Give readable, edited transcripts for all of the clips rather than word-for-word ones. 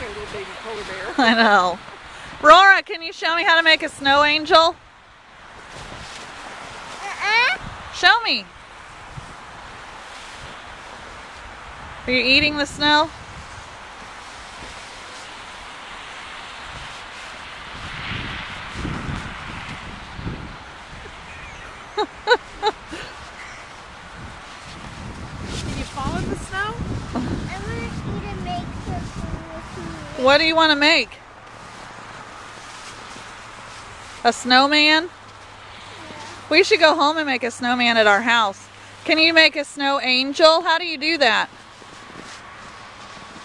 a little baby polar bear. I know. Rora, can you show me how to make a snow angel? Show me. Are you eating the snow? Can you fall in the snow? I want you to make something with me. What do you want to make? A snowman? Yeah. We should go home and make a snowman at our house. Can you make a snow angel? How do you do that?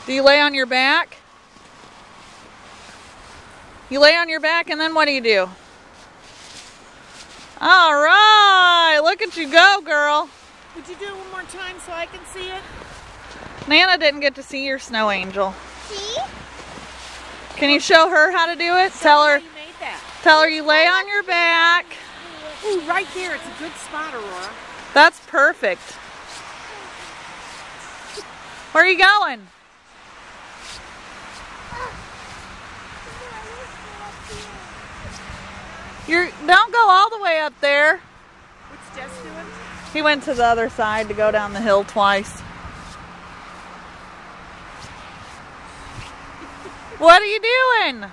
Do you lay on your back? You lay on your back and then what do you do? All right, look at you go, girl. Would you do it one more time so I can see it? Nana didn't get to see your snow angel. See? Can you show her how to do it? Show Tell me her, how you made that. tell her you lay on your back. Ooh, right there. It's a good spot, Aurora. That's perfect. Where are you going? Don't go all the way up there. What's Jess doing? He went to the other side to go down the hill twice. What are you doing?